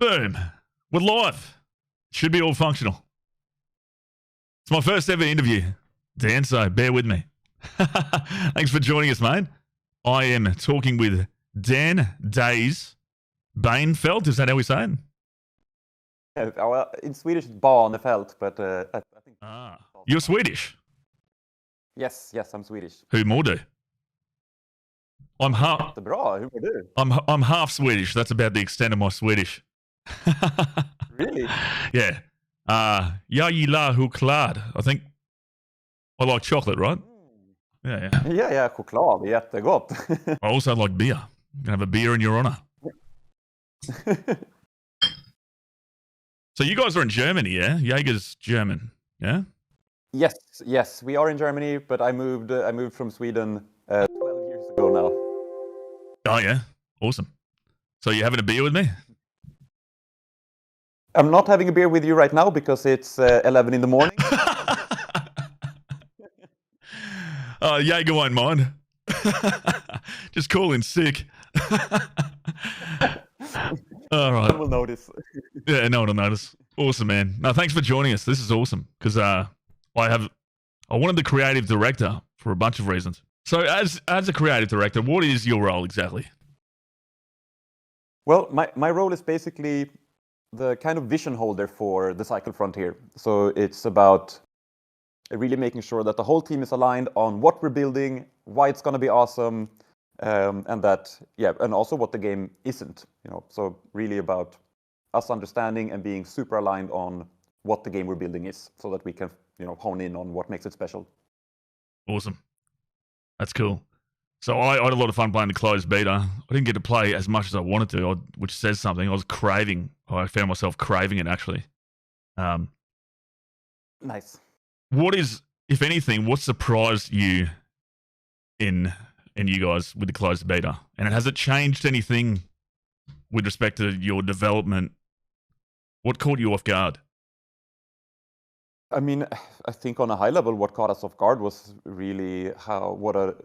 Boom. We're live. Should be all functional. It's my first ever interview, Dan, so bear with me. Thanks for joining us, mate. I am talking with Daze, Banefelt. Is that how we say it? Yeah, well, in Swedish, it's Banefelt, but I think... You're Swedish? Yes, I'm Swedish. Hur mår du? I'm half... Bra, hur mår du? I'm half Swedish. That's about the extent of my Swedish. Really? Yeah. Jag gillar choklad. I think I like chocolate, right? Yeah. Yeah, choklad. Jättegott. I also like beer. You can have a beer in your honor. So you guys are in Germany, yeah? Jaeger's German, yeah? Yes, we are in Germany, but I moved from Sweden 12 years ago now. Oh, yeah? Awesome. So you having a beer with me? I'm not having a beer with you right now because it's 11 in the morning. Jaeger won't mind. Just call in sick. All right. No one will notice. Yeah, no one will notice. Awesome, man. No, thanks for joining us. This is awesome because I wanted the creative director for a bunch of reasons. So as a creative director, what is your role exactly? Well, my role is basically the kind of vision holder for the Cycle Frontier. So it's about really making sure that the whole team is aligned on what we're building, why it's going to be awesome, and also what the game isn't. So really about us understanding and being super aligned on what the game we're building is, so that we can hone in on what makes it special. Awesome, that's cool. So I had a lot of fun playing the closed beta. I didn't get to play as much as I wanted to, which says something. I found myself craving it, actually. Nice. What is, if anything, what surprised you in you guys with the closed beta? And has it changed anything with respect to your development? What caught you off guard? I mean, I think on a high level, what caught us off guard was really what a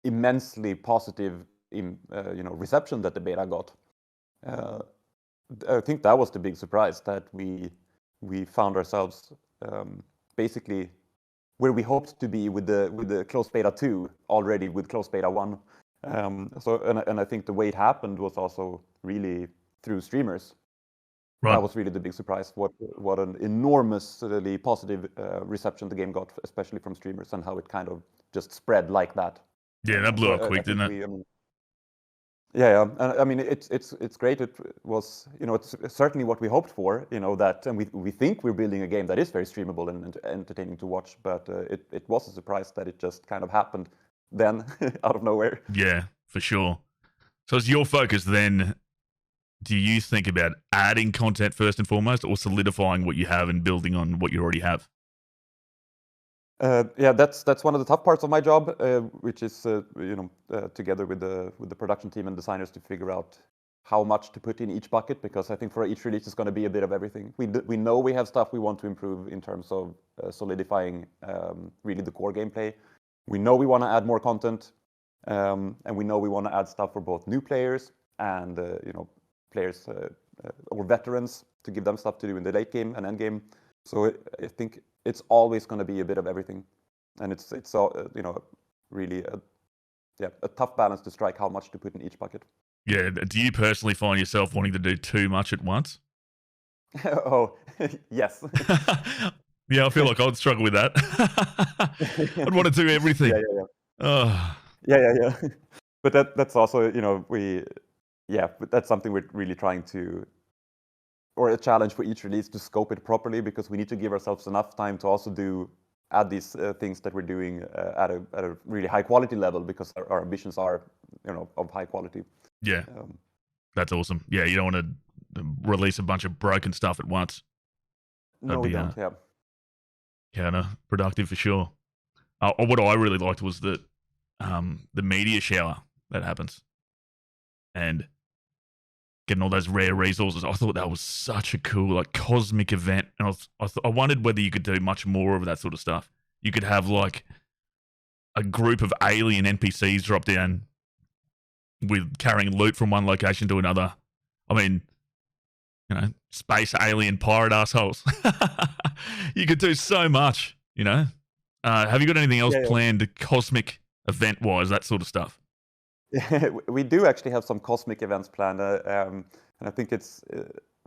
immensely positive reception that the beta got. I think that was the big surprise, that we found ourselves basically where we hoped to be with the closed beta 2 already with closed beta 1. And I think the way it happened was also really through streamers. Right. That was really the big surprise. What an enormously positive reception the game got, especially from streamers, and how it kind of just spread like that. Yeah, that blew up quick, didn't it? I mean, it's great. It was, it's certainly what we hoped for. And we think we're building a game that is very streamable and entertaining to watch. But it was a surprise that it just kind of happened then out of nowhere. Yeah, for sure. So is your focus then? Do you think about adding content first and foremost, or solidifying what you have and building on what you already have? That's one of the tough parts of my job, which is together with the production team and designers to figure out how much to put in each bucket, because I think for each release it's going to be a bit of everything. We know we have stuff we want to improve in terms of solidifying really the core gameplay. We know we want to add more content, and we know we want to add stuff for both new players and players or veterans, to give them stuff to do in the late game and end game. So I think it's always going to be a bit of everything, and it's really a tough balance to strike, how much to put in each bucket. Yeah. Do you personally find yourself wanting to do too much at once? Oh, yes. Yeah, I feel like I'd struggle with that. I'd want to do everything. Yeah. Oh. Yeah. But that's also but that's something we're really trying to, or a challenge for each release, to scope it properly, because we need to give ourselves enough time to also add these things that we're doing at a really high quality level, because our ambitions are of high quality. Yeah, that's awesome. Yeah, you don't want to release a bunch of broken stuff at once. No, we don't. Yeah. Counterproductive for sure. What I really liked was the meteor shower that happens, and getting all those rare resources. I thought that was such a cool, cosmic event. And I wondered whether you could do much more of that sort of stuff. You could have, a group of alien NPCs drop down with carrying loot from one location to another. I mean, space alien pirate assholes. You could do so much, Have you got anything else Yeah, planned, cosmic event wise, that sort of stuff? yeah. We do actually have some cosmic events planned, and I think it's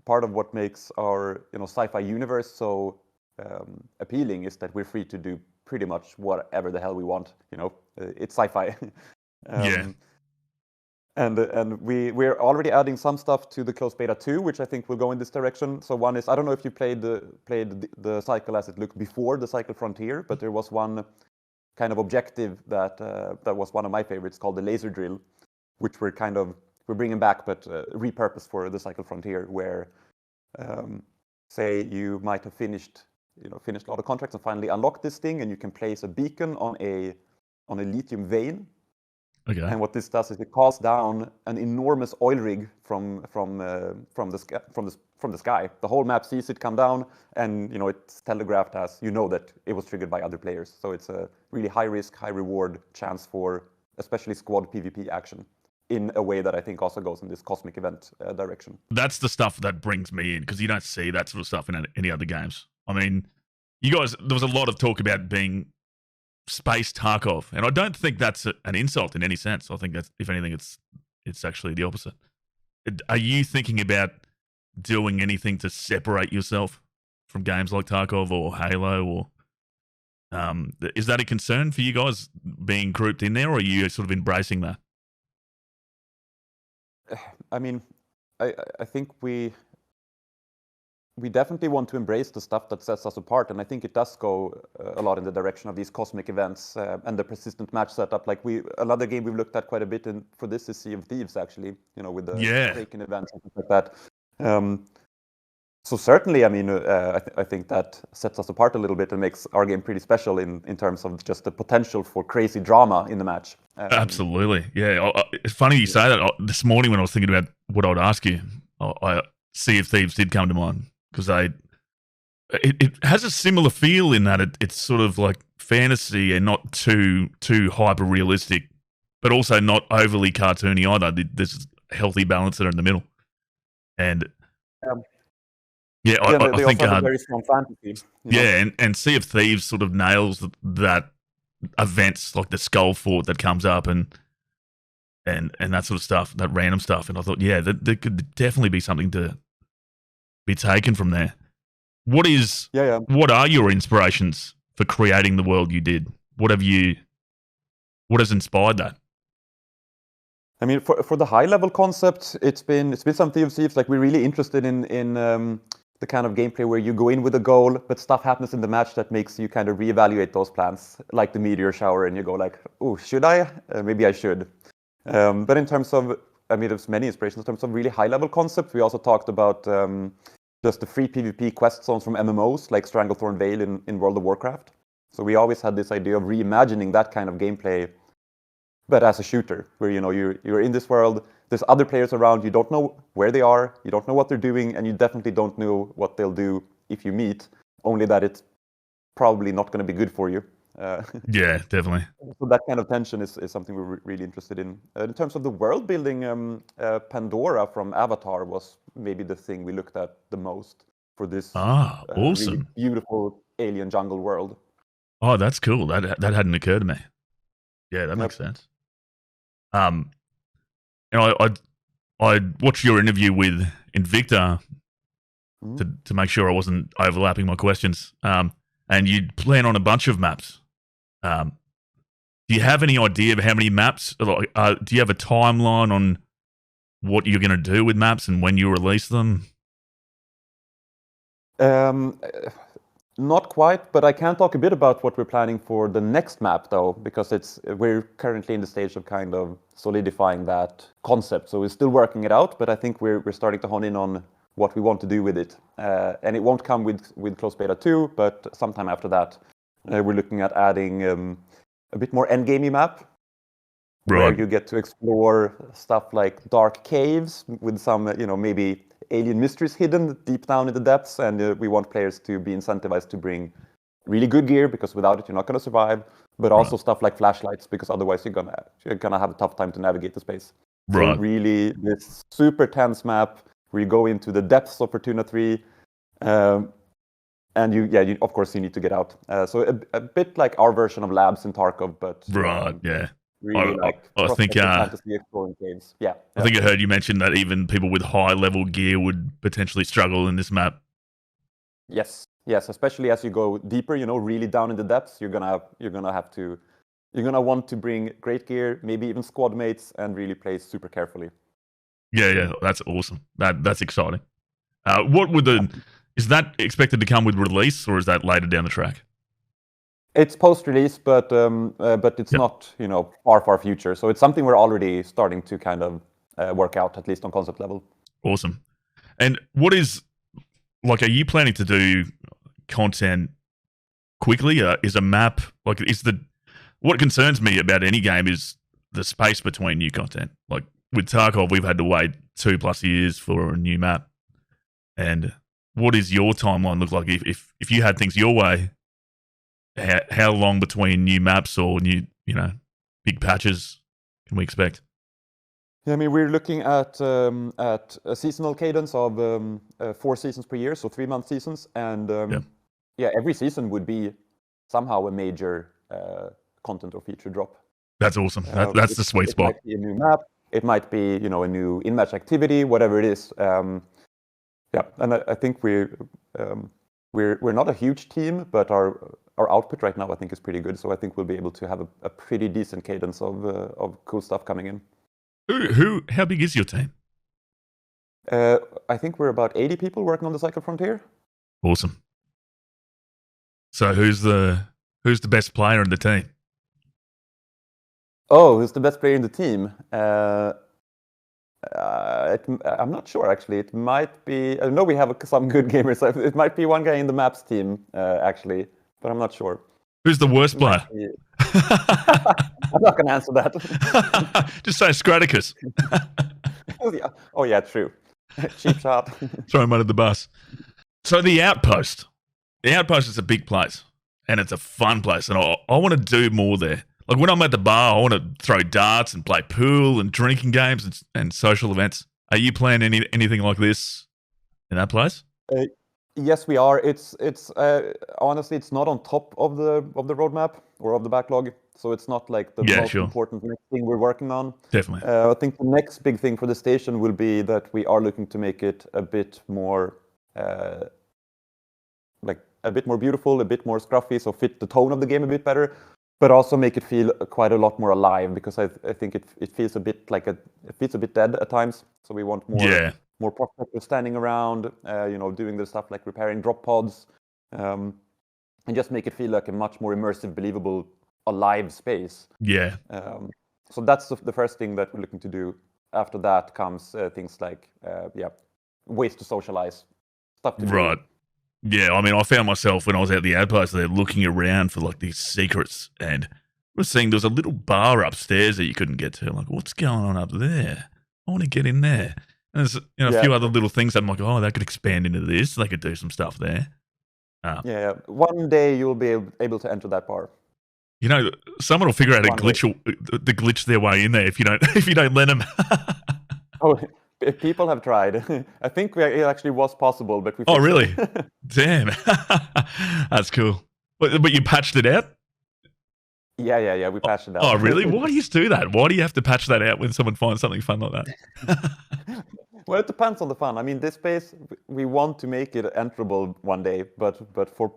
part of what makes our sci-fi universe so appealing is that we're free to do pretty much whatever the hell we want. It's sci-fi. Yeah. And we're already adding some stuff to the closed beta 2, which I think will go in this direction. So one is, I don't know if you played the cycle as it looked before the cycle frontier, but there was one kind of objective that was one of my favorites called the laser drill, which we're bringing back, but repurposed for the cycle frontier, where say you might have finished a lot of contracts and finally unlocked this thing, and you can place a beacon on a lithium vein. Okay. And what this does is it calls down an enormous oil rig from the sky. The whole map sees it come down, and it's telegraphed as that it was triggered by other players. So it's a really high risk, high reward chance for especially squad PvP action in a way that I think also goes in this cosmic event direction. That's the stuff that brings me in, because you don't see that sort of stuff in any other games. I mean, you guys, there was a lot of talk about being space Tarkov, and I don't think that's an insult in any sense. I think that's, if anything, it's actually the opposite. Are you thinking about doing anything to separate yourself from games like Tarkov or Halo, or is that a concern for you guys being grouped in there, or are you sort of embracing that? I mean, I think we definitely want to embrace the stuff that sets us apart, and I think it does go a lot in the direction of these cosmic events and the persistent match setup. Like another game we've looked at quite a bit for this is Sea of Thieves, actually, with the Taken events and things like that. So certainly, I mean, I think that sets us apart a little bit and makes our game pretty special in terms of just the potential for crazy drama in the match. Absolutely, yeah. It's funny you say that. This morning when I was thinking about what I'd ask you, Sea of Thieves did come to mind, because it has a similar feel in that it's sort of like fantasy and not too hyper realistic, but also not overly cartoony either. There's a healthy balance there in the middle, and they I think also have a very strong fantasy. Yeah, and Sea of Thieves sort of nails that events like the Skull Fort that comes up and that sort of stuff, that random stuff. And I thought, yeah, there could definitely be something to be taken from there. What are your inspirations for creating the world you did? What has inspired that? I mean, for the high level concept, it's been some Sea of Thieves. Like, we're really interested in the kind of gameplay where you go in with a goal, but stuff happens in the match that makes you kind of reevaluate those plans, like the meteor shower, and you go like, oh, should I? Maybe I should. But in terms of, I mean, there's many inspirations in terms of really high level concepts. We also talked about just the free PvP quest zones from MMOs, like Stranglethorn Vale in World of Warcraft. So we always had this idea of reimagining that kind of gameplay, but as a shooter, where you're in this world, there's other players around, you don't know where they are, you don't know what they're doing, and you definitely don't know what they'll do if you meet, only that it's probably not going to be good for you. Yeah, definitely. So that kind of tension is something we're really interested in. In terms of the world building, Pandora from Avatar was maybe the thing we looked at the most for this awesome, really beautiful alien jungle world. Oh, that's cool. That hadn't occurred to me. Yeah, that makes sense. I watched your interview with Invicta to make sure I wasn't overlapping my questions. And you plan on a bunch of maps. Do you have any idea of how many maps? Do you have a timeline on what you're going to do with maps and when you release them? Not quite, but I can talk a bit about what we're planning for the next map, though, because we're currently in the stage of kind of solidifying that concept. So we're still working it out, but I think we're starting to hone in on what we want to do with it. And it won't come with closed beta 2, but sometime after that, we're looking at adding a bit more endgamey map, where you get to explore stuff like dark caves with some, maybe alien mysteries hidden deep down in the depths, and we want players to be incentivized to bring really good gear, because without it you're not going to survive, but also stuff like flashlights, because otherwise you're gonna have a tough time to navigate the space. So really this super tense map where you go into the depths of Fortuna 3, and you of course you need to get out. So a bit like our version of Labs in Tarkov, but Right, yeah. really I think fantasy exploring games. Yeah, I think I heard you mention that even people with high level gear would potentially struggle in this map. Yes, especially as you go deeper, really down in the depths, you're gonna want to bring great gear, maybe even squad mates, and really play super carefully. Yeah, that's awesome. That's exciting. Is that expected to come with release, or is that later down the track? It's post-release, but it's not far future. So it's something we're already starting to kind of work out, at least on concept level. Awesome. And what is like? Are you planning to do content quickly? Is a map like what concerns me about any game is the space between new content. Like with Tarkov, we've had to wait 2+ years for a new map. And what does your timeline look like if you had things your way? How long between new maps or new big patches can we expect? Yeah, I mean, we're looking at a seasonal cadence of 4 seasons per year, so 3-month seasons, and every season would be somehow a major content or feature drop. That's awesome. That's the sweet spot. It might be a new map. It might be a new in-match activity, whatever it is. And I think we're not a huge team, but our output right now I think is pretty good. So I think we'll be able to have a pretty decent cadence of cool stuff coming in. How big is your team? I think we're about 80 people working on the Cycle Frontier. Awesome. So who's the best player in the team? Oh, who's the best player in the team? I'm not sure, actually. It might be... I know we have some good gamers. It might be one guy in the Maps team, actually, but I'm not sure. Who's the worst player? I'm not going to answer that. Just say Scraticus. Oh, yeah, true. Cheap shot. Throw him under the bus. So the Outpost. The Outpost is a big place, and it's a fun place, and I want to do more there. Like when I'm at the bar, I want to throw darts and play pool and drinking games and social events. Are you planning anything like this in that place? Yes, we are. It's honestly, it's not on top of the roadmap or of the backlog, so it's not like the most important next thing we're working on. Definitely. I think the next big thing for the station will be that we are looking to make it a bit more, a bit more beautiful, a bit more scruffy, so fit the tone of the game a bit better, but also make it feel quite a lot more alive, because I think it feels a bit dead at times. So we want more prospectors standing around, doing the stuff like repairing drop pods, and just make it feel like a much more immersive, believable, alive space. Yeah. So that's the first thing that we're looking to do. After that comes things like, ways to socialize, stuff to do. Right. Yeah, I mean, I found myself when I was at the Outpost there looking around for like these secrets, and I was seeing there was a little bar upstairs that you couldn't get to. I'm like, what's going on up there? I want to get in there. And there's a few other little things that I'm like, oh, that could expand into this. They could do some stuff there. Yeah, one day you'll be able to enter that bar. Someone will figure out the glitch their way in there if you don't let them. Oh, people have tried. I think it actually was possible, but we. Oh, really? Damn, that's cool. But you patched it out? Yeah. We patched it out. Oh, really? Why do you do that? Why do you have to patch that out when someone finds something fun like that? Well, it depends on the fun. I mean, this space, we want to make it enterable one day, but for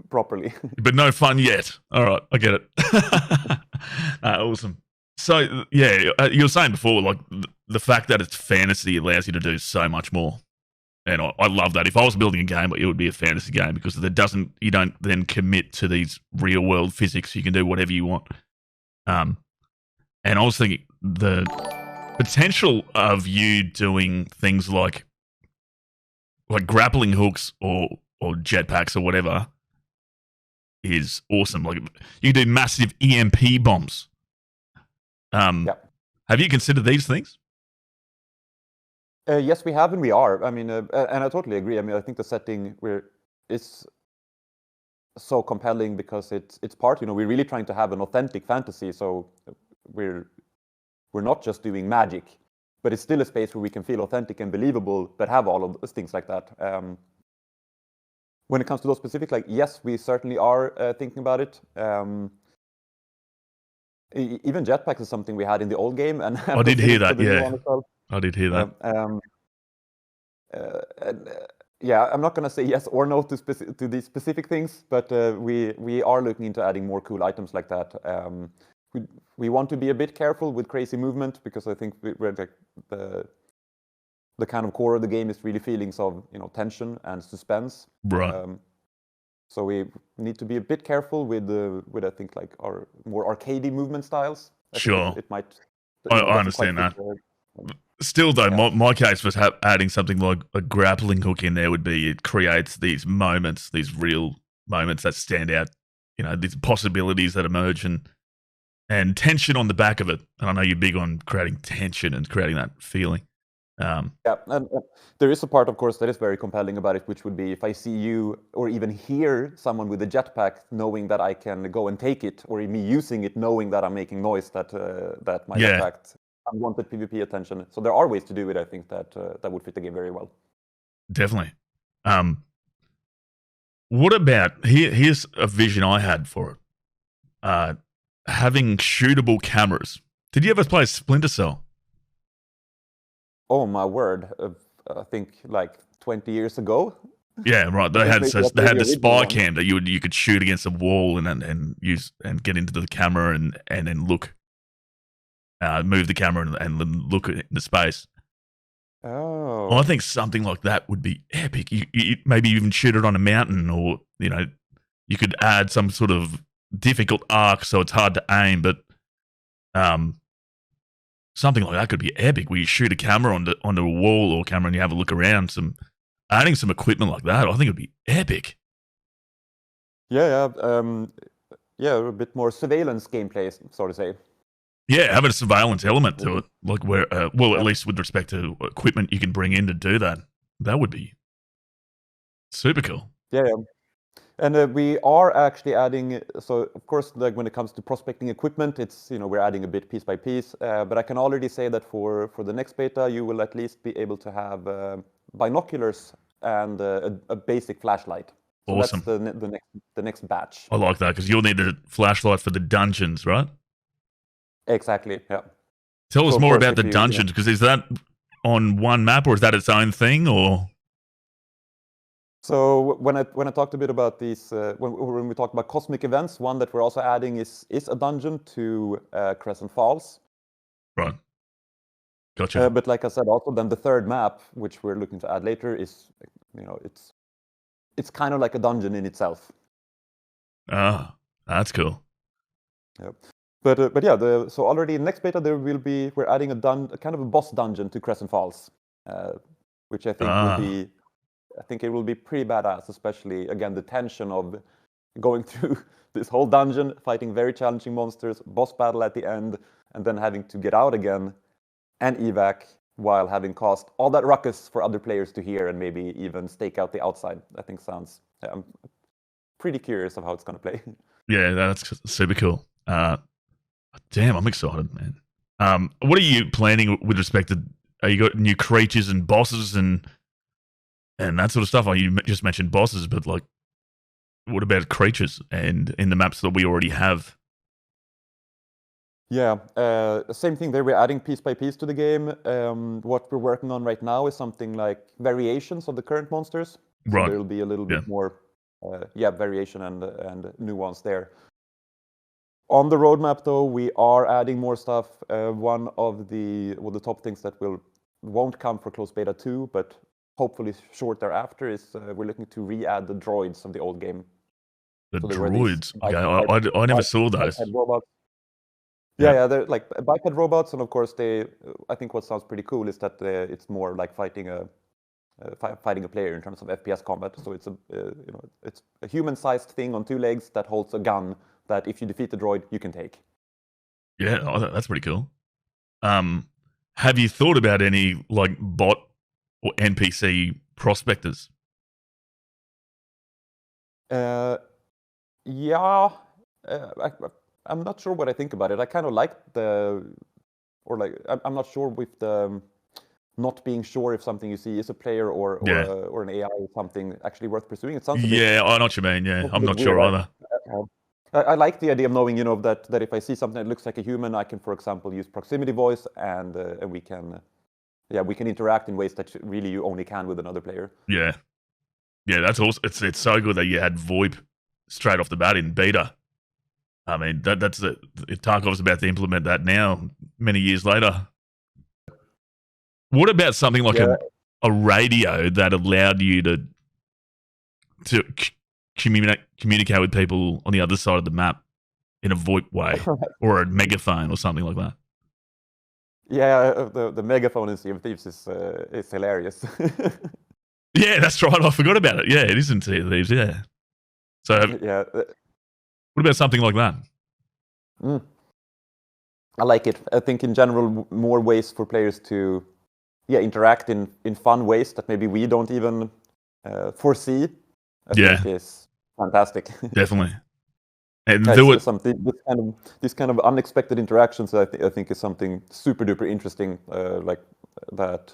properly. But no fun yet. All right, I get it. Awesome. So, yeah, you were saying before, like, the fact that it's fantasy allows you to do so much more. And I love that. If I was building a game, it would be a fantasy game, because you don't then commit to these real world physics. You can do whatever you want. And I was thinking the potential of you doing things like grappling hooks or jetpacks or whatever is awesome. Like you can do massive EMP bombs. Have you considered these things? Yes, we have, and we are. I mean, and I totally agree. I mean, I think the setting is so compelling because it's part. We're really trying to have an authentic fantasy. So we're not just doing magic. but it's still a space where we can feel authentic and believable, but have all of those things like that. When it comes to those specific, like, yes, we certainly are thinking about it. Even jetpacks is something we had in the old game, and I did hear that. the new Yeah, one as well. I did hear that. Yeah, I'm not going to say yes or no to these specific things, but we are looking into adding more cool items like that. We want to be a bit careful with crazy movement, because I think we're like the kind of core of the game is really feelings of tension and suspense. Right. So we need to be a bit careful with I think like our more arcadey movement styles. Sure. It might. I understand that. Still, though, my case was adding something like a grappling hook in there would be it creates these moments, these real moments that stand out. These possibilities that emerge and tension on the back of it. And I know you're big on creating tension and creating that feeling. Yeah, and there is a part, of course, that is very compelling about it, which would be if I see you or even hear someone with a jetpack, knowing that I can go and take it, or me using it, knowing that I'm making noise that might attract unwanted PvP attention. So there are ways to do it, I think, that would fit the game very well. Definitely. What about here's a vision I had for it. Having shootable cameras. Did you ever play Splinter Cell? Oh my word! I think like 20 years ago. Yeah, right. They had the spy cam that you could shoot against a wall and use and get into the camera and then look, move the camera and look into space. Oh. Well, I think something like that would be epic. You maybe even shoot it on a mountain, or you could add some sort of difficult arc so it's hard to aim, but something like that could be epic, where you shoot a camera onto a wall or camera and you have a look around. Adding some equipment like that, I think it would be epic. Yeah, a bit more surveillance gameplay, so to say. Yeah, having a surveillance element to it, like where, at least with respect to equipment you can bring in to do that. That would be super cool. Yeah. And we are actually adding, so of course, like when it comes to prospecting equipment, it's, we're adding a bit piece by piece. But I can already say that for the next beta, you will at least be able to have binoculars and a basic flashlight. So awesome. That's the next batch. I like that, because you'll need a flashlight for the dungeons, right? Exactly, yeah. Tell us more about the dungeons, because is that on one map, or is that its own thing, or? So when I talked a bit about these, when we talk about cosmic events, one that we're also adding is a dungeon to Crescent Falls. Right. Gotcha. But like I said, also then the third map, which we're looking to add later, is it's kind of like a dungeon in itself. Ah, that's cool. Yeah. But yeah, so already in next beta we're adding a kind of a boss dungeon to Crescent Falls, which I think will be. I think it will be pretty badass, especially, again, the tension of going through this whole dungeon, fighting very challenging monsters, boss battle at the end, and then having to get out again and evac while having caused all that ruckus for other players to hear and maybe even stake out the outside. I think sounds... I'm pretty curious of how it's going to play. Yeah, that's super cool. Damn, I'm excited, man. What are you planning with respect to... you got new creatures and bosses and that sort of stuff? You just mentioned bosses, but like, what about creatures and in the maps that we already have? Yeah, same thing there. We're adding piece by piece to the game. What we're working on right now is something like variations of the current monsters. Right. So there will be a little bit more, variation and nuance there. On the roadmap, though, we are adding more stuff. One of the top things that won't come for closed beta 2, but hopefully short thereafter, is we're looking to re-add the droids of the old game. The droids? Okay, I never saw those. Robots. Yeah, they're like biped robots, and of course I think what sounds pretty cool is that it's more like fighting a player in terms of FPS combat. So it's it's a human-sized thing on 2 legs that holds a gun that if you defeat the droid, you can take. Yeah, that's pretty cool. Have you thought about any like bot or NPC prospectors? Yeah, I'm not sure what I think about it. I kind of like or like I'm not sure with the not being sure if something you see is a player or an AI or something actually worth pursuing. It sounds a bit. Yeah, I know what you mean. Yeah, I'm not Weird, sure either. I like the idea of knowing, that if I see something that looks like a human, I can, for example, use proximity voice, and we can, we can interact in ways that really you only can with another player. Yeah, that's awesome. It's so good that you had VoIP straight off the bat in beta. I mean, that's Tarkov's about to implement that now, many years later. What about something like a radio that allowed you to communicate with people on the other side of the map in a VoIP way, or a megaphone or something like that? Yeah, the megaphone in Sea of Thieves is hilarious. Yeah, that's right. I forgot about it. Yeah, it is in Sea of Thieves. Yeah. So, yeah. What about something like that? I like it. I think in general, more ways for players to, interact in fun ways that maybe we don't even foresee. I think is fantastic. Definitely. And these kind of unexpected interactions, I think, is something super duper interesting. Like that.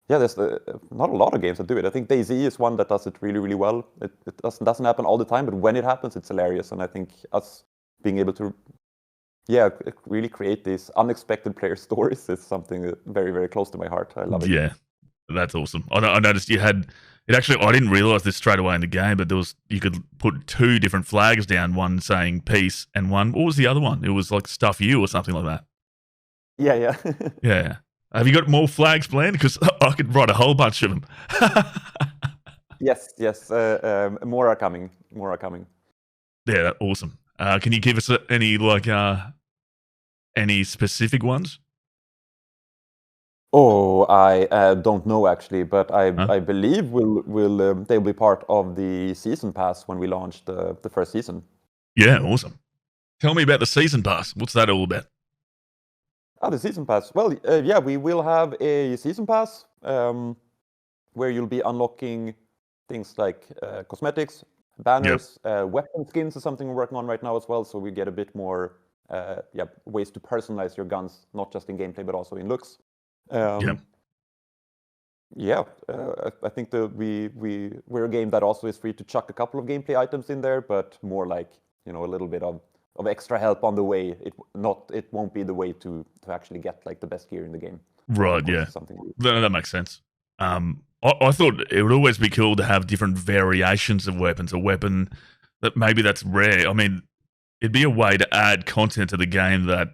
Yeah, there's not a lot of games that do it. I think Daze is one that does it really, really well. It doesn't happen all the time, but when it happens, it's hilarious. And I think us being able to, really create these unexpected player stories is something very, very close to my heart. I love it. Yeah, that's awesome. I noticed you had it. Actually, I didn't realize this straight away in the game, but you could put two different flags down. One saying peace, and what was the other one? It was like stuff you or something like that. Yeah. Yeah. Have you got more flags planned? Because I could write a whole bunch of them. Yes. More are coming. Yeah, awesome. Can you give us any specific ones? Oh, I don't know actually, but I believe they'll be part of the season pass when we launch the first season. Yeah, awesome. Tell me about the season pass. What's that all about? The season pass. Well, we will have a season pass where you'll be unlocking things like cosmetics, banners, weapon skins is something we're working on right now as well. So we get a bit more ways to personalize your guns, not just in gameplay but also in looks. I think we're a game that also is free to chuck a couple of gameplay items in there, but more like a little bit of extra help on the way. It won't be the way to actually get like the best gear in the game. Right. Yeah. That makes sense. I thought it would always be cool to have different variations of weapons. A weapon that maybe that's rare. I mean, it'd be a way to add content to the game that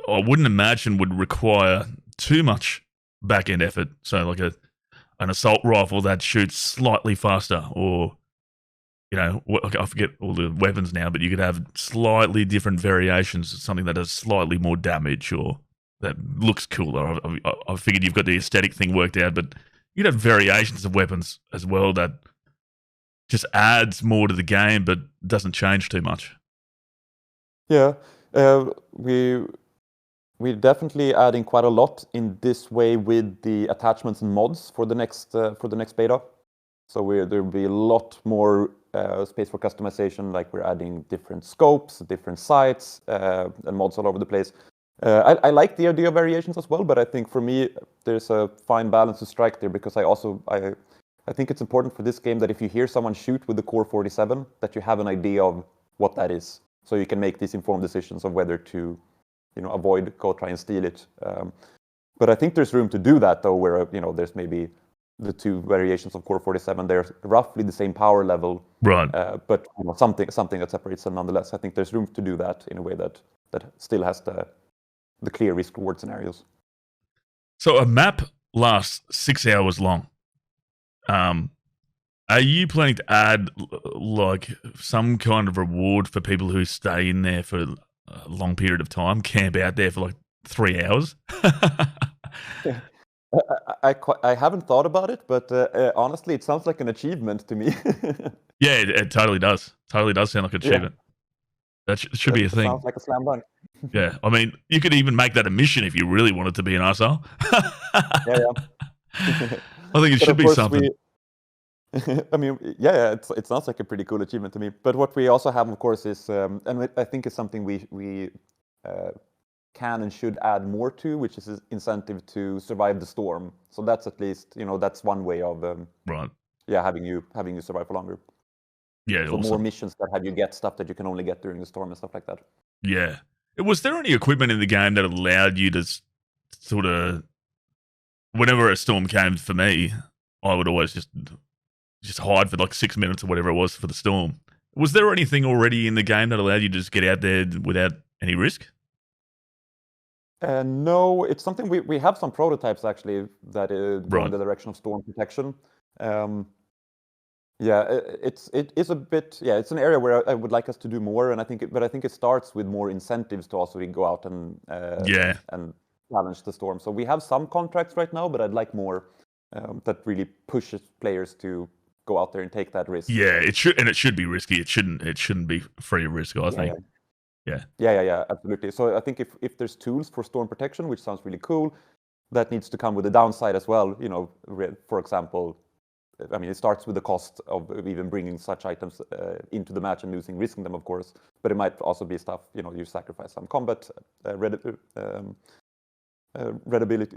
I wouldn't imagine would require too much back-end effort. So like an assault rifle that shoots slightly faster, or I forget all the weapons now, but you could have slightly different variations, something that does slightly more damage or that looks cooler. I figured you've got the aesthetic thing worked out, but you'd have variations of weapons as well that just adds more to the game but doesn't change too much. Yeah, we're definitely adding quite a lot in this way with the attachments and mods for the next beta. So there'll be a lot more space for customization. Like we're adding different scopes, different sights, and mods all over the place. I like the idea of variations as well, but I think for me there's a fine balance to strike there, because I think it's important for this game that if you hear someone shoot with the Core 47, that you have an idea of what that is, so you can make these informed decisions of whether to avoid, go try and steal it. But I think there's room to do that though, where there's maybe the two variations of Core 47, they're roughly the same power level, right? But something that separates them nonetheless. I think there's room to do that in a way that still has the clear risk-reward scenarios. So a map lasts 6 hours long. Are you planning to add like some kind of reward for people who stay in there for a long period of time, camp out there for like 3 hours? I haven't thought about it, but honestly, it sounds like an achievement to me. Yeah, it totally does. Totally does sound like an achievement. That should be a thing. Sounds like a slam dunk. Yeah, I mean, you could even make that a mission if you really wanted to be an arsehole. I think it should be something. I mean, it sounds like a pretty cool achievement to me. But what we also have, of course, is, and I think it's something we can and should add more to, which is incentive to survive the storm. So that's at least, that's one way of right. Yeah, having you survive for longer. Yeah, So awesome. more missions that have you get stuff that you can only get during the storm and stuff like that. Yeah. Was there any equipment in the game that allowed you to sort of, whenever a storm came for me, I would always just hide for like 6 minutes or whatever it was for the storm. Was there anything already in the game that allowed you to just get out there without any risk? No, it's something we have some prototypes actually that go in the direction of storm protection. Yeah, it is a bit. Yeah, it's an area where I would like us to do more, and I think it starts with more incentives to also go out and challenge the storm. So we have some contracts right now, but I'd like more that really pushes players to go out there and take that risk. Yeah, it should be risky. It shouldn't be free of risk. I think. Yeah, absolutely. So I think if there's tools for storm protection, which sounds really cool, that needs to come with a downside as well. For example, I mean, it starts with the cost of even bringing such items into the match and risking them, of course. But it might also be stuff, you sacrifice some combat readability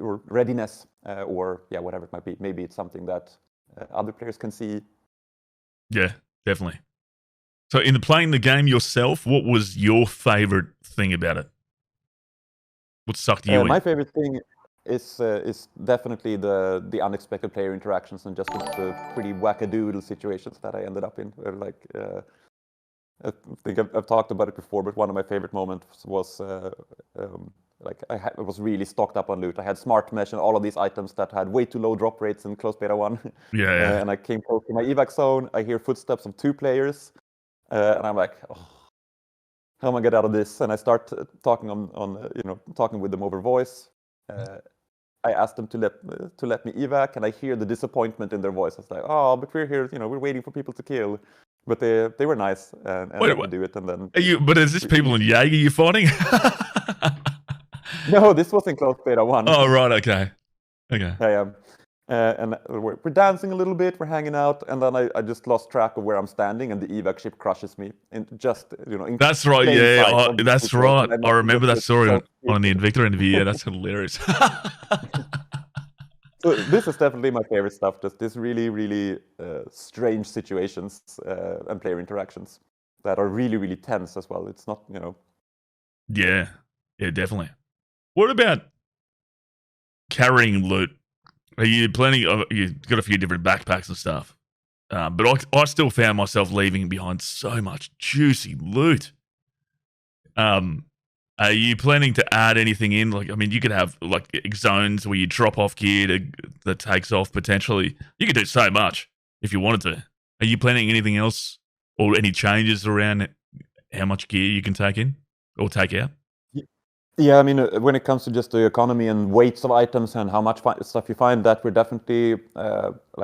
or readiness, or whatever it might be. Maybe it's something that other players can see. Yeah, definitely. So, in playing the game yourself, what was your favorite thing about it? What sucked you in? My favorite thing is definitely the unexpected player interactions and just the pretty wackadoodle situations that I ended up in. I think I've talked about it before, but one of my favorite moments was I was really stocked up on loot. I had smart mesh and all of these items that had way too low drop rates in closed beta 1. Yeah. And I came close to my evac zone. I hear footsteps of 2 players, and I'm like, oh, how am I get out of this? And I start talking talking with them over voice. I asked them to let me evac, and I hear the disappointment in their voice. It's like, oh, but we're here, we're waiting for people to kill. But they were nice and let me do it. And then but is this people in Jaeger you're fighting? No, this was in closed beta 1. Oh, right, okay. I am. And we're dancing a little bit, we're hanging out, and then I just lost track of where I'm standing, and the evac ship crushes me. And just, that's right, yeah, that's right. I remember that story on the Invictor interview. Yeah, that's hilarious. So this is definitely my favorite stuff, just this really, really strange situations and player interactions that are really, really tense as well. It's not, Yeah, definitely. What about carrying loot? Are you planning? You've got a few different backpacks and stuff, but I still found myself leaving behind so much juicy loot. Are you planning to add anything in? Like, I mean, you could have like zones where you drop off gear that takes off potentially. You could do so much if you wanted to. Are you planning anything else or any changes around how much gear you can take in or take out? Yeah, I mean, when it comes to just the economy and weights of items and how much stuff you find, that we're definitely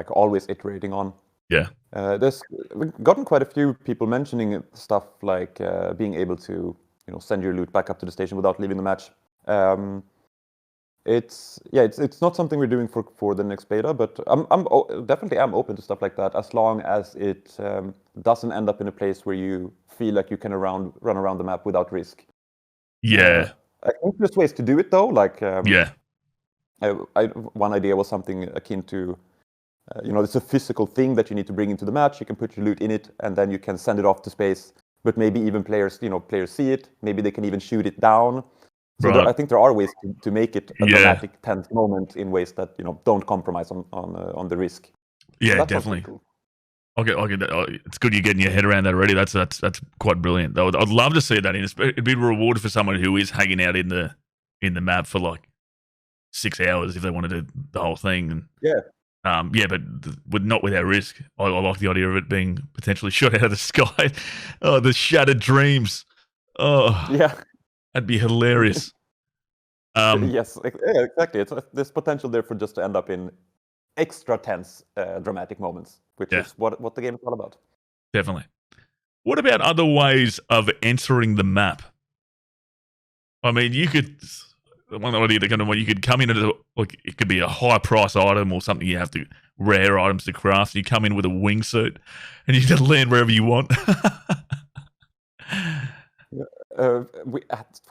always iterating on. Yeah. We've gotten quite a few people mentioning stuff like being able to send your loot back up to the station without leaving the match. It's not something we're doing for the next beta, but I'm definitely open to stuff like that as long as it doesn't end up in a place where you feel like you can run around the map without risk. Yeah. I think there's ways to do it though. Like one idea was something akin to it's a physical thing that you need to bring into the match. You can put your loot in it, and then you can send it off to space. But maybe even players see it. Maybe they can even shoot it down. So I think there are ways to make it a dramatic, tense moment in ways that don't compromise on the risk. Yeah, so definitely. Cool. Okay, it's good you're getting your head around that already. That's quite brilliant. I'd love to see that. It'd be rewarded for someone who is hanging out in the map for like 6 hours if they want to do the whole thing. And, but not without risk. I like the idea of it being potentially shot out of the sky. Oh, the shattered dreams. Oh, yeah, that'd be hilarious. Yes, exactly. There's potential there for just to end up in extra tense, dramatic moments, which is what the game is all about. Definitely. What about other ways of entering the map? I mean, you could. One idea that you could come in it could be a high price item or something you have to rare items to craft. You come in with a wingsuit and you can land wherever you want.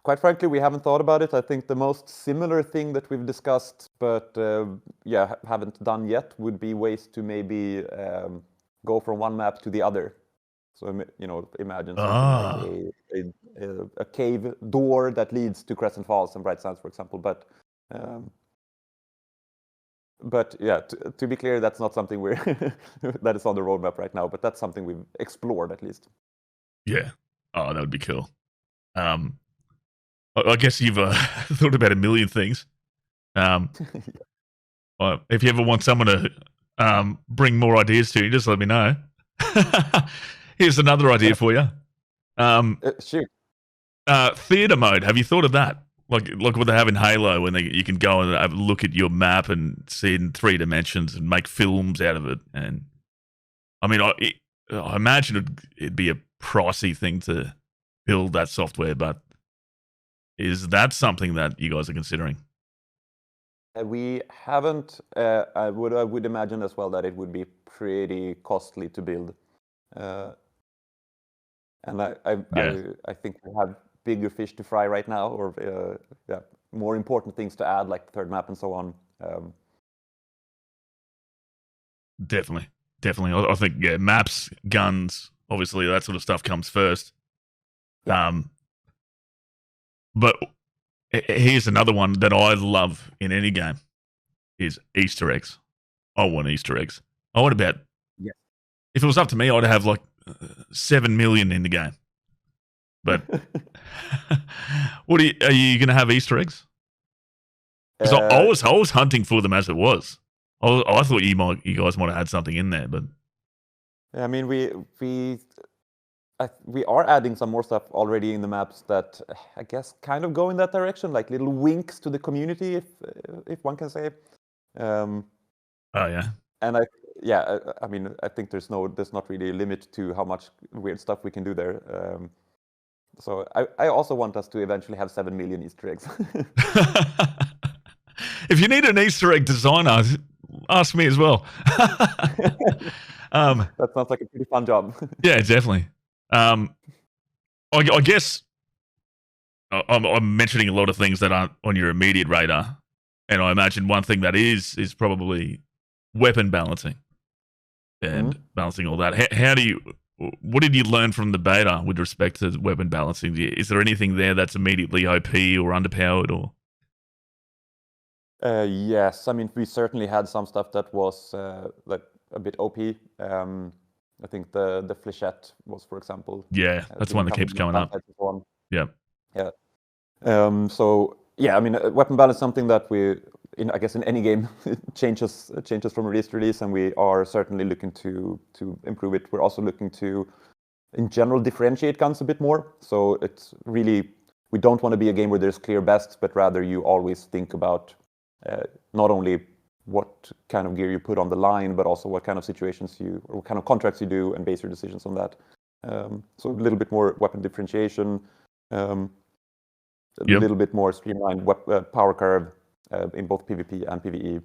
Quite frankly, we haven't thought about it. I think the most similar thing that we've discussed, but haven't done yet, would be ways to maybe go from one map to the other. So imagine something like a cave door that leads to Crescent Falls and Bright Sands, for example. But yeah, to be clear, that's not something that is on the roadmap right now. But that's something we've explored at least. Yeah. Oh, that would be cool. I guess you've thought about a million things. If you ever want someone to bring more ideas to you, just let me know. Here's another idea for you. Shoot. Theater mode. Have you thought of that? Like what they have in Halo, when you can go and have a look at your map and see it in 3 dimensions and make films out of it. And I mean, I imagine it'd be a pricey thing to build that software, but is that something that you guys are considering? We haven't. I would imagine as well that it would be pretty costly to build, and I think we have bigger fish to fry right now, or more important things to add, like the third map and so on. Definitely. I think maps, guns, obviously that sort of stuff comes first. Yeah. But here's another one that I love in any game is Easter eggs. I want Easter eggs. I want about, if it was up to me, I'd have like 7 million in the game. But are you going to have Easter eggs? Because I was hunting for them as it was. I thought you guys might have had something in there, but I mean, we are adding some more stuff already in the maps that I guess kind of go in that direction, like little winks to the community, if one can say. Oh yeah. And I mean, I think there's not really a limit to how much weird stuff we can do there. So I also want us to eventually have 7 million Easter eggs. If you need an Easter egg designer, ask me as well. That sounds like a pretty fun job. Yeah, definitely. I guess I'm mentioning a lot of things that aren't on your immediate radar, and I imagine one thing that is probably weapon balancing and balancing all that. What did you learn from the beta with respect to weapon balancing? Is there anything there that's immediately OP or underpowered or? Yes, I mean, we certainly had some stuff that was like a bit OP. I think the flechette was, for example. Yeah, that's one that keeps going up. Yeah. Yeah. So yeah, I mean, weapon balance is something that I guess in any game changes from release to release, and we are certainly looking to improve it. We're also looking to, in general, differentiate guns a bit more. So it's really, we don't want to be a game where there's clear bests, but rather you always think about not only what kind of gear you put on the line, but also what kind of situations or what kind of contracts you do, and base your decisions on that. So a little bit more weapon differentiation, a little bit more streamlined power curve in both PvP and PvE.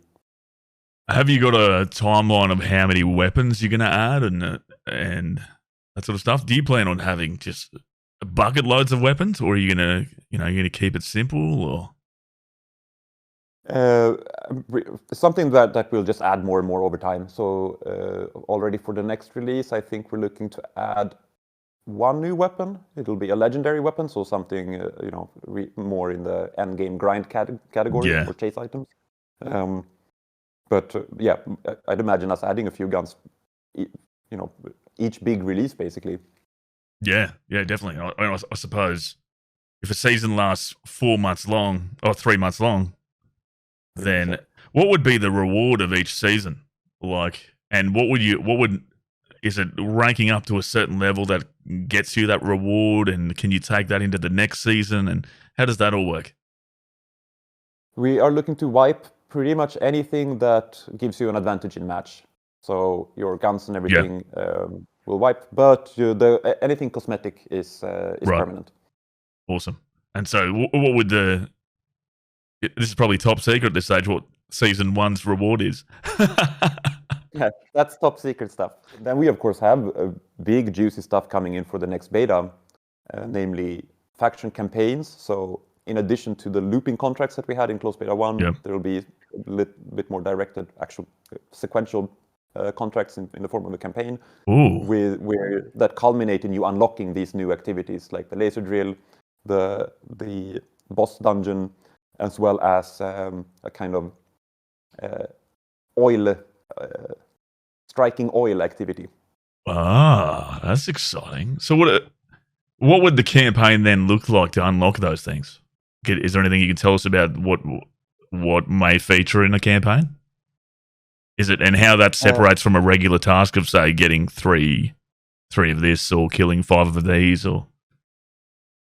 Have you got a timeline of how many weapons you're going to add and that sort of stuff? Do you plan on having just bucket loads of weapons, or are you going to keep it simple, or? Something that we'll just add more and more over time. So already for the next release, I think we're looking to add one new weapon. It'll be a legendary weapon, so something more in the end game grind category or chase items. But I'd imagine us adding a few guns, each big release basically. Yeah, definitely. I suppose if a season lasts 4 months long or 3 months long, then what would be the reward of each season? Like, and is it ranking up to a certain level that gets you that reward, and can you take that into the next season, and how does that all work? We are looking to wipe pretty much anything that gives you an advantage in match. So your guns and everything will wipe, but anything cosmetic is permanent. Awesome. And so what would this is probably top secret at this stage, what season 1's reward is? Yeah, that's top secret stuff. Then we, of course, have big, juicy stuff coming in for the next beta. namely faction campaigns. So in addition to the looping contracts that we had in closed beta 1, there will be a bit more directed, actual sequential contracts in the form of a campaign, where that culminate in you unlocking these new activities like the laser drill, the boss dungeon, as well as a kind of striking oil activity. Ah, that's exciting. So what would the campaign then look like to unlock those things? Is there anything you can tell us about what may feature in a campaign? Is it, and how that separates from a regular task of, say, getting three of this or killing 5 of these? Or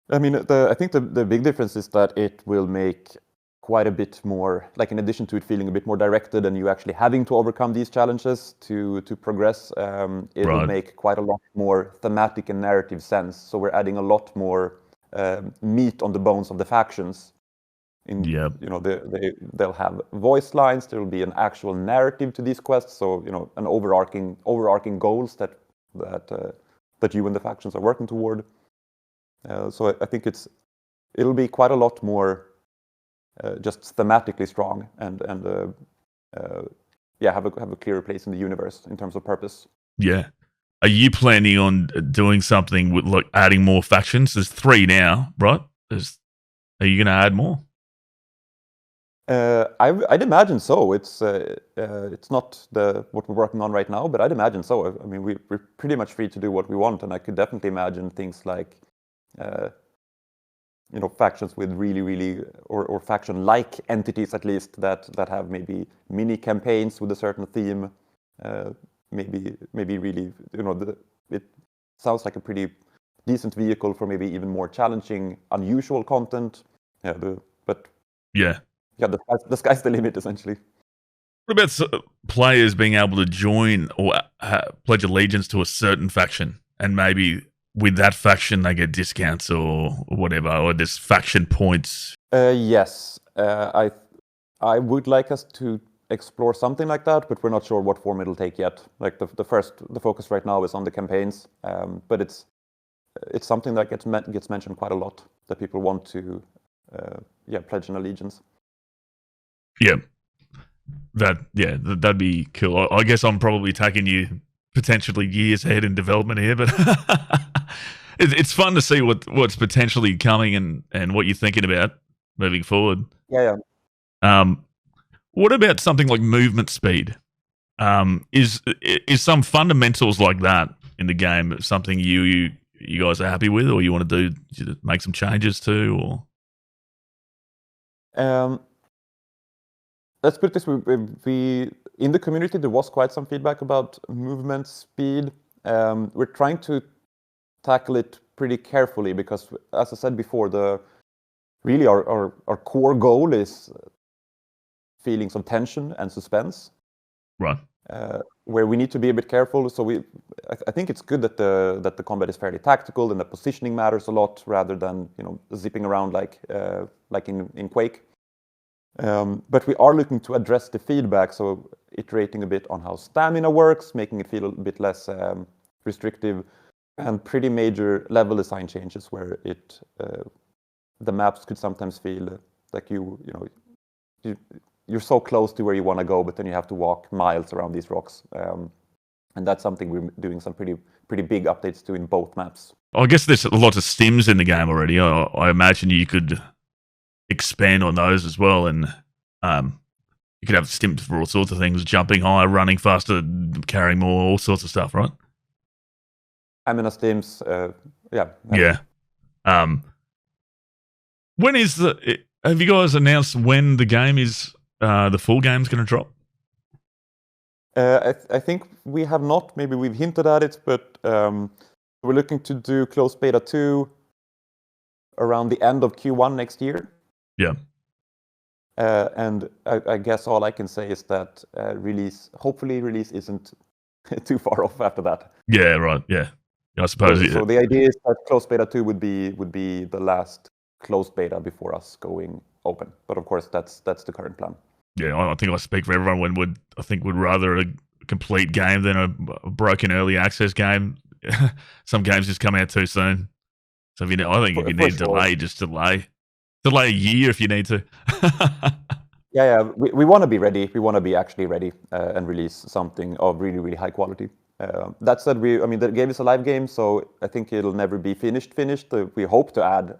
I mean, I think the big difference is that it will make quite a bit more, like in addition to it feeling a bit more directed and you actually having to overcome these challenges to progress, it will make quite a lot more thematic and narrative sense. So we're adding a lot more meat on the bones of the factions. You know, they'll have voice lines. There will be an actual narrative to these quests. So, you know, an overarching goals that you and the factions are working toward. So I think it'll be quite a lot more just thematically strong and have a clearer place in the universe in terms of purpose. Yeah. Are you planning on doing something with like adding more factions? There's 3 now, right? Are you going to add more? I'd imagine so. It's not what we're working on right now, but I'd imagine so. I mean, we're pretty much free to do what we want, and I could definitely imagine things like, you know, factions with really or faction-like entities at least that have maybe mini campaigns with a certain theme. Maybe really, you know, it sounds like a pretty decent vehicle for maybe even more challenging, unusual content. Yeah, the sky's the limit, essentially. What about players being able to join or pledge allegiance to a certain faction, and maybe with that faction they get discounts or whatever, or there's faction points? Yes, I would like us to explore something like that, but we're not sure what form it'll take yet. Like the focus right now is on the campaigns, but it's something that gets mentioned quite a lot, that people want to pledge an allegiance. Yeah, that'd be cool. I guess I'm probably taking you potentially years ahead in development here, but it's fun to see what's potentially coming and what you're thinking about moving forward. Yeah. What about something like movement speed? Is some fundamentals like that in the game something you guys are happy with, or you want to make some changes to, or? Let's put it this way: we in the community there was quite some feedback about movement speed. We're trying to tackle it pretty carefully because, as I said before, our core goal is feelings of tension and suspense. Right. Where we need to be a bit careful. So I think it's good that the combat is fairly tactical and the positioning matters a lot rather than, you know, zipping around like in Quake. But we are looking to address the feedback, so iterating a bit on how stamina works, making it feel a bit less restrictive, and pretty major level design changes where the maps could sometimes feel like you're so close to where you want to go, but then you have to walk miles around these rocks. And that's something we're doing some pretty big updates to in both maps. I guess there's lots of stims in the game already. I imagine you could expand on those as well, and you could have stims for all sorts of things: jumping higher, running faster, carrying more, all sorts of stuff, right? Stamina stims, yeah. When is have you guys announced when the game is the full game's going to drop? I think we have not. Maybe we've hinted at it, but we're looking to do closed beta 2 around the end of Q1 next year. Yeah. And I guess all I can say is that hopefully release isn't too far off after that. Yeah, right. Yeah, I suppose. So the idea is that closed beta 2 would be the last closed beta before us going open. But of course, that's the current plan. Yeah, I think I speak for everyone when would rather a complete game than a broken early access game. Some games just come out too soon. So I think if you For need to sure. delay, just delay a year if you need to. Yeah. We want to be ready. We want to be actually ready and release something of really, really high quality. That said, the game is a live game, so I think it'll never be finished. We hope to add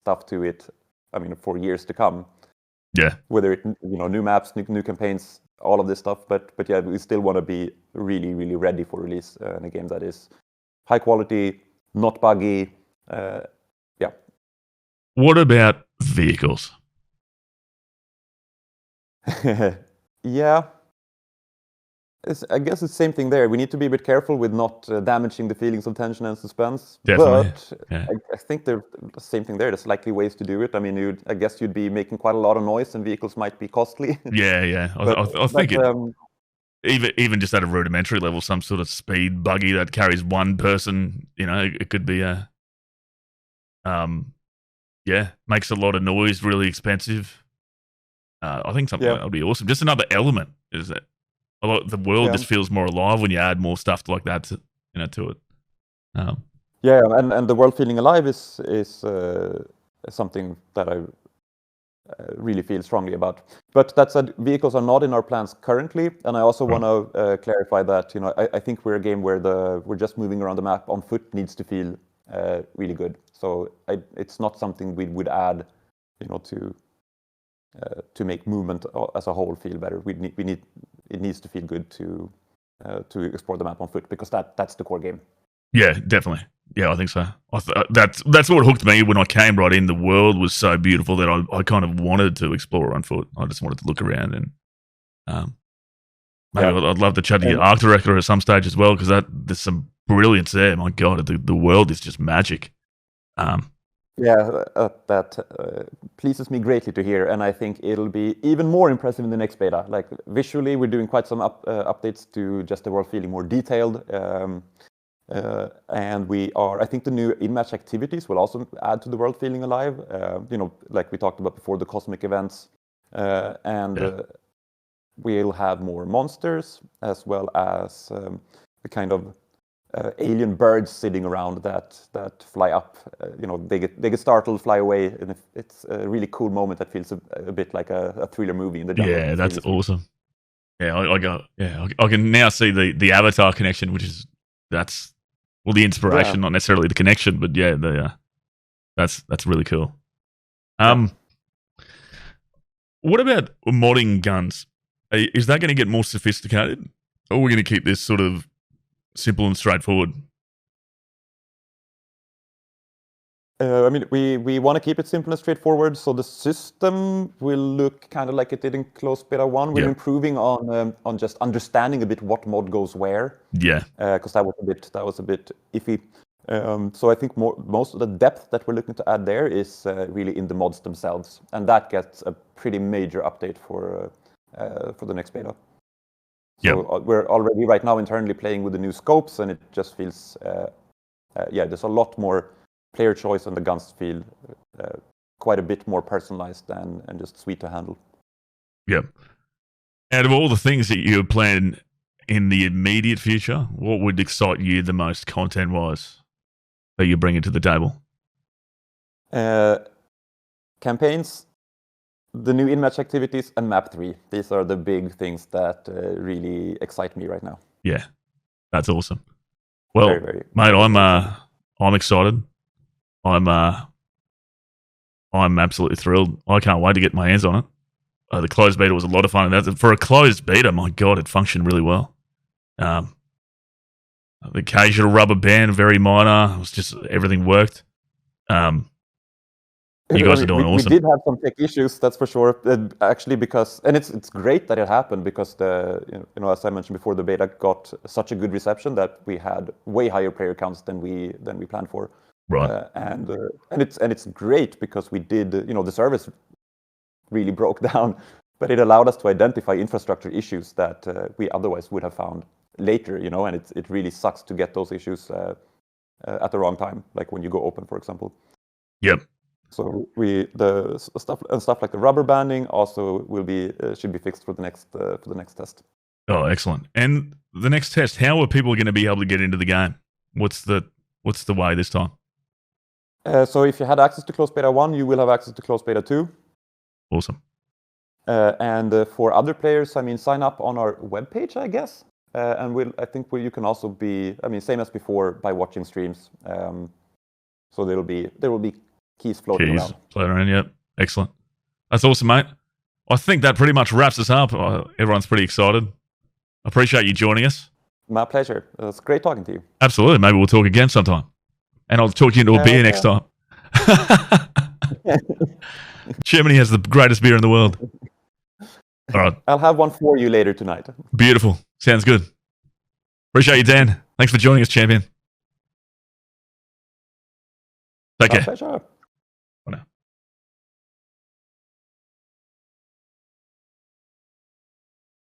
stuff to it. For years to come. Yeah. Whether it, new maps, new campaigns, all of this stuff. But yeah, we still want to be really, really ready for release in a game that is high quality, not buggy. Yeah. What about vehicles? Yeah. I guess it's the same thing there. We need to be a bit careful with not damaging the feelings of tension and suspense. Definitely. But Yeah. I think the same thing there. There's likely ways to do it. I guess you'd be making quite a lot of noise, and vehicles might be costly. Yeah. I think even just at a rudimentary level, some sort of speed buggy that carries one person, it could be makes a lot of noise, really expensive. I think something like that would be awesome. Just another element is that the world just feels more alive when you add more stuff like that to it. And the world feeling alive is something that I really feel strongly about. But that said, vehicles are not in our plans currently, and I also want to clarify that I think we're a game where we're just moving around the map on foot needs to feel really good. So it's not something we would add, to make movement as a whole feel better. It needs to feel good to explore the map on foot, because that's the core game. Yeah, definitely. Yeah, I think so. That's what hooked me when I came right in. The world was so beautiful that I kind of wanted to explore on foot. I just wanted to look around, and maybe I'd love to chat to your art director at some stage as well, because there's some brilliance there. My God, the world is just magic. That pleases me greatly to hear, and I think it'll be even more impressive in the next beta. Like visually, we're doing quite some updates to just the world feeling more detailed. And I think the new in-match activities will also add to the world feeling alive. Like we talked about before, the cosmic events, we'll have more monsters, as well as the kind of alien birds sitting around that fly up. They get startled, fly away, and it's a really cool moment that feels a bit like a thriller movie in the jungle. Yeah, that's really awesome. Yeah, I can now see the Avatar connection, which is the inspiration, not necessarily the connection, but that's really cool. What about modding guns? Is that going to get more sophisticated, or are we going to keep this sort of simple and straightforward? We want to keep it simple and straightforward, so the system will look kind of like it did in closed beta 1. We're improving on just understanding a bit what mod goes where. Yeah. Because that was a bit iffy. So I think most of the depth that we're looking to add there is really in the mods themselves, and that gets a pretty major update for the next beta. So we're already right now internally playing with the new scopes, and it just feels there's a lot more player choice, and the guns feel quite a bit more personalized and just sweet to handle. Yeah. Out of all the things that you plan in the immediate future, what would excite you the most content-wise that you bring to the table? Campaigns, the new in-match activities, and map 3. These are the big things that really excite me right now. Yeah, that's awesome. Well, very, very, mate, I'm excited. I'm absolutely thrilled. I can't wait to get my hands on it. The closed beta was a lot of fun. For a closed beta, my God, it functioned really well. The occasional rubber band, very minor. It was just everything worked. You guys are doing awesome. We did have some tech issues, that's for sure. Actually, and it's great that it happened, because as I mentioned before, the beta got such a good reception that we had way higher player counts than we planned for. Right. And it's great because we did the service really broke down, but it allowed us to identify infrastructure issues that we otherwise would have found later. And it really sucks to get those issues at the wrong time, like when you go open, for example. Yep. So the stuff like the rubber banding also should be fixed for the next test. Oh, excellent! And the next test, how are people going to be able to get into the game? What's the way this time? So if you had access to closed beta 1, you will have access to closed beta 2. Awesome. And for other players, I mean, sign up on our webpage, I guess. And I think you can also be, I mean, same as before, by watching streams. So there will be keys floating around. Floating around, yep. Excellent. That's awesome, mate. I think that pretty much wraps us up. Everyone's pretty excited. Appreciate you joining us. My pleasure. It was great talking to you. Absolutely. Maybe we'll talk again sometime. And I'll talk you into a beer next time. Germany has the greatest beer in the world. All right. I'll have one for you later tonight. Beautiful. Sounds good. Appreciate you, Dan. Thanks for joining us, champion. Take care. Pleasure.